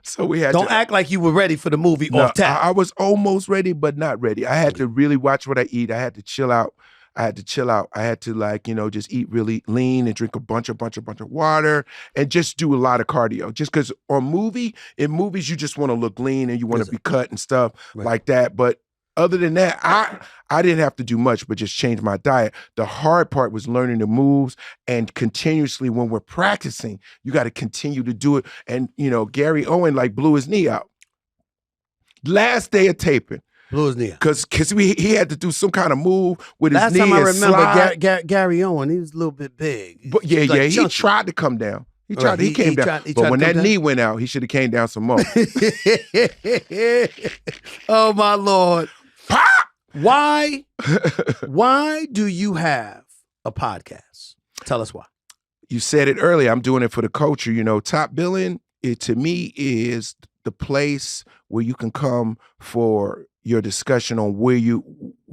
So we had Don't to act like you were ready for the movie No, off tap. I was almost ready, but not ready. I had to really watch what I eat. I had to chill out. I had to like, just eat really lean and drink a bunch of water and just do a lot of cardio. Just because in movies, you just want to look lean and you want to be cut and stuff like that. But other than that, I didn't have to do much, but just change my diet. The hard part was learning the moves and continuously when we're practicing, you got to continue to do it. And, Gary Owen like blew his knee out. Last day of taping. Blew his knee out. Because he had to do some kind of move with his knee. Last time I and remember slide. Gary Owen, he was a little bit big. But he tried to come down. He came down. But when that knee went out, he should have came down some more. Oh my Lord. Pop! Why do you have a podcast? Tell us why. You said it earlier. I'm doing it for the culture. Top Billing, it to me is the place where you can come for your discussion on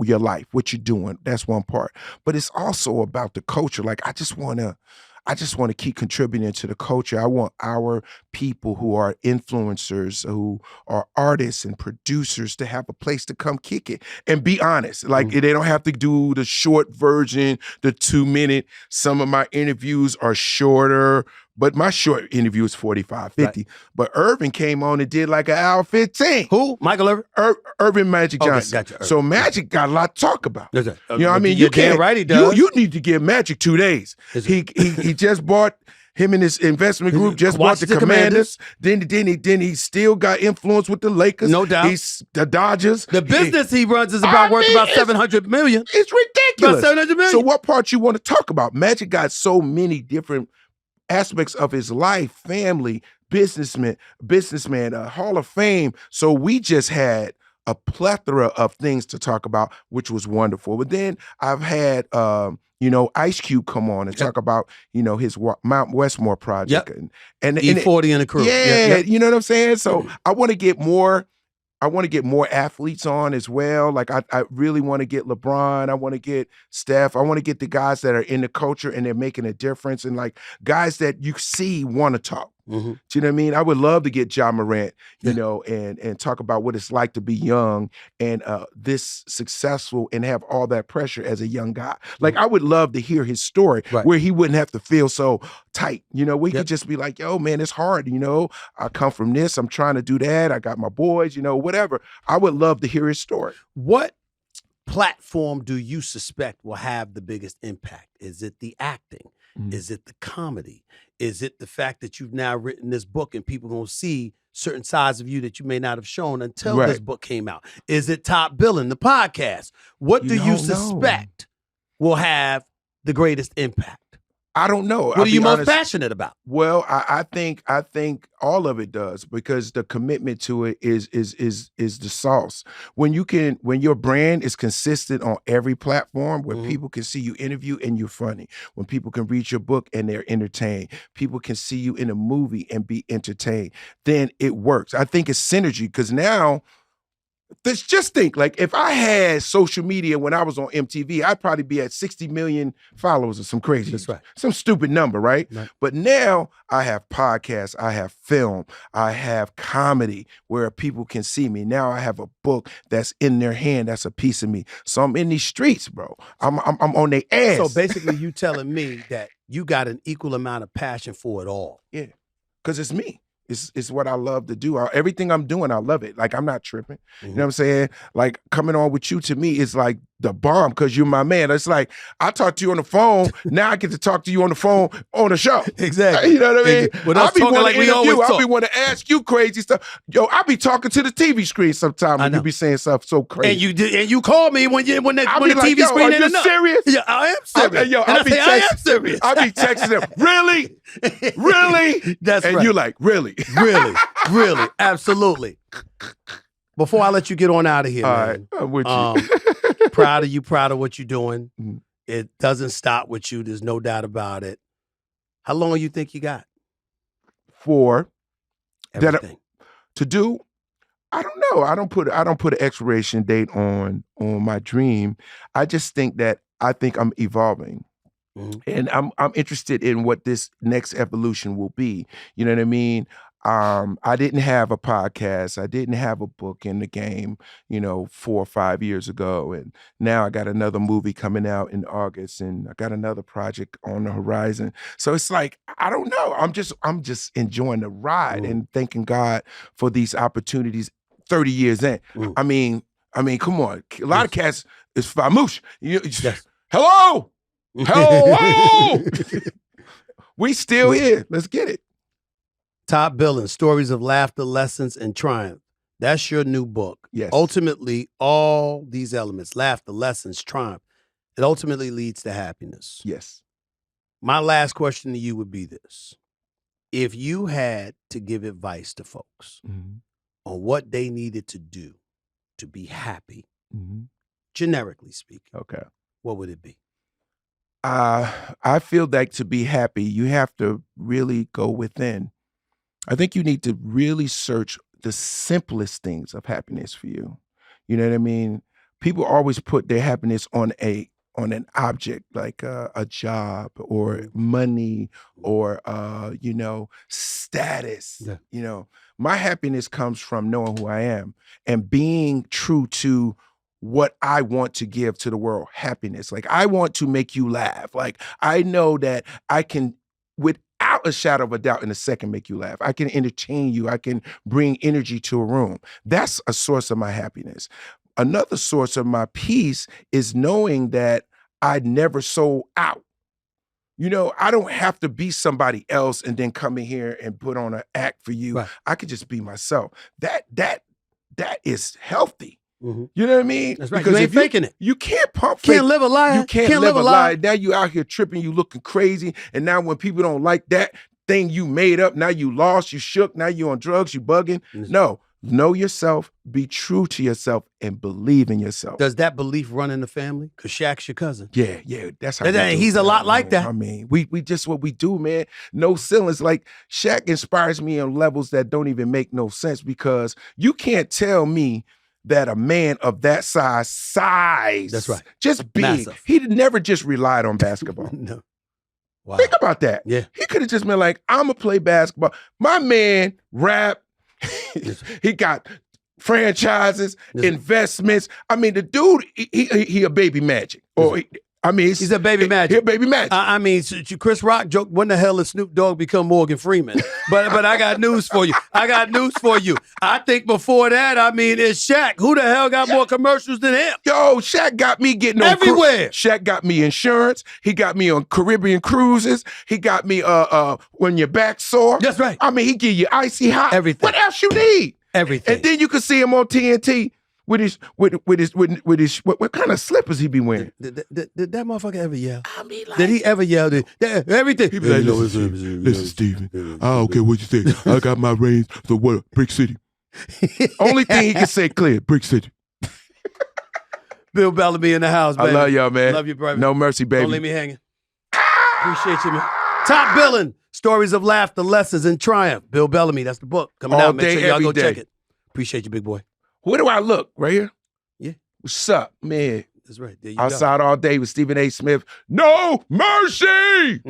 your life, what you're doing. That's one part. But it's also about the culture. Like I just want to keep contributing to the culture. I want our people who are influencers, who are artists and producers to have a place to come kick it and be honest. Like they don't have to do the short version, the 2-minute. Some of my interviews are shorter, but my short interview is 45, 50. Right. But Irvin came on and did like an hour 15. Who? Michael Irvin? Irvin Magic Johnson. Gotcha, Irvin. So Magic got a lot to talk about. You know what I mean? You can't. Right, he does. You need to give Magic 2 days. He just bought. Him and his investment group just bought the Commanders. Then he still got influence with the Lakers. No doubt. He's the Dodgers. The business he runs is worth about $700 million. It's ridiculous. About $700 million. So what part you want to talk about? Magic got so many different aspects of his life, family, businessman, Hall of Fame. So we just had a plethora of things to talk about, which was wonderful. But then I've had Ice Cube come on and talk about, his Mount Westmore project and E40 and the crew. Yeah, you know what I'm saying? So I want to get more athletes on as well. Like I really want to get LeBron. I want to get Steph. I want to get the guys that are in the culture and they're making a difference and like guys that you see want to talk. Mm-hmm. Do you know what I mean? I would love to get Ja Morant, and talk about what it's like to be young and this successful and have all that pressure as a young guy. Like I would love to hear his story where he wouldn't have to feel so tight. We could just be like, yo, man, it's hard. I come from this. I'm trying to do that. I got my boys, whatever. I would love to hear his story. What platform do you suspect will have the biggest impact? Is it the acting? Mm-hmm. Is it the comedy? Is it the fact that you've now written this book and people gonna see certain sides of you that you may not have shown until this book came out? Is it Top Billing, the podcast? What do you suspect will have the greatest impact? I don't know. What are you most passionate about? Well, I think all of it does because the commitment to it is the sauce. When your brand is consistent on every platform where people can see you interview and you're funny, when people can read your book and they're entertained, people can see you in a movie and be entertained, then it works. I think it's synergy because now just think, like, if I had social media when I was on MTV, I'd probably be at 60 million followers or some crazy, some stupid number, right? But now I have podcasts, I have film, I have comedy where people can see me. Now I have a book that's in their hand, that's a piece of me. So I'm in these streets, bro. I'm on their ass. So basically you telling me that you got an equal amount of passion for it all. Yeah, because it's me. It's what I love to do. Everything I'm doing, I love it. Like, I'm not tripping. You know what I'm saying? Like, coming on with you to me is like the bomb because you're my man. It's like, I talk to you on the phone. Now I get to talk to you on the phone on the show. Exactly. You know what I mean? I'll be wanting like we always talk. I'll be wanting to ask you crazy stuff. Yo, I'll be talking to the TV screen sometimes and you be saying stuff so crazy. And you call me when the TV screen ain't enough. Serious? Yeah, I am serious. I am serious. I'll be texting them, really? Really? That's right. And you're like, really? Really, absolutely. Before I let you get on out of here, all man, right, I'm with you. Proud of you, proud of what you're doing. Mm-hmm. It doesn't stop with you. There's no doubt about it. How long you think you got? For everything to do? I don't know. I don't put an expiration date on my dream. I just think that I'm evolving. And I'm interested in what this next evolution will be. You know what I mean? I didn't have a podcast. I didn't have a book in the game, 4 or 5 years ago. And now I got another movie coming out in August, and I got another project on the horizon. So it's like, I don't know. I'm just enjoying the ride and thanking God for these opportunities 30 years in. I mean, come on. A lot of cats is famouche. Hello. Hello. We still here. Let's get it. Top Billing, Stories of Laughter, Lessons, and Triumph. That's your new book. Yes. Ultimately, all these elements, laughter, lessons, triumph, it ultimately leads to happiness. Yes. My last question to you would be this. If you had to give advice to folks on what they needed to do to be happy, generically speaking, okay, what would it be? I feel like to be happy, you have to really go within. I think you need to really search the simplest things of happiness for you. You know what I mean? People always put their happiness on an object like a job or money or status. Yeah. My happiness comes from knowing who I am and being true to what I want to give to the world. Happiness. Like, I want to make you laugh. Like, I know that I can, without a shadow of a doubt, in a second make you laugh. I can entertain you. I can bring energy to a room. That's a source of my happiness. Another source of my peace is knowing that I never sold out. I don't have to be somebody else and then come in here and put on an act for you. Right. I could just be myself. That is healthy. You know what I mean? That's right. Because you ain't faking it. You can't pump fake. Can't live a lie. You can't live a lie. Now you out here tripping, you looking crazy. And now when people don't like that thing you made up, now you lost, you shook, now you on drugs, you bugging. No. Know yourself, be true to yourself, and believe in yourself. Does that belief run in the family? Because Shaq's your cousin. Yeah. That's how he's a lot like that. I mean, we just what we do, man. No ceilings. Like, Shaq inspires me on levels that don't even make no sense, because you can't tell me that a man of that size, that's right, just big, massive. He never just relied on basketball. No. Wow. Think about that. Yeah. He could have just been like, I'm going to play basketball. My man rap. He got franchises, investments. I mean, the dude, he a baby magic. Or he's a baby magic. He a baby magic. I mean, Chris Rock joked, when the hell did Snoop Dogg become Morgan Freeman? But I got news for you. I think before that, it's Shaq. Who the hell got more commercials than him? Yo, Shaq got me getting on everywhere. Shaq got me insurance. He got me on Caribbean cruises. He got me when your back sore. That's right. He give you icy hot. Everything. What else you need? Everything. And then you can see him on TNT. With his what kind of slippers he be wearing? Did that motherfucker ever yell? Did he ever yell? Everything. He be like, listen, Steven, I don't care what you say. I got my reins. So what? Brick City. Only thing he can say clear, Brick City. Bill Bellamy in the house, baby. I love y'all, man. Love you, brother. No mercy, baby. Don't leave me hanging. Appreciate you, man. Top Billing, Stories of Laughter, Lessons, and Triumph. Bill Bellamy, that's the book. Coming out. Make sure y'all go check it. Appreciate you, big boy. Where do I look? Right here? Yeah. What's up, man? That's right. There you Outside all day with Stephen A. Smith. No mercy!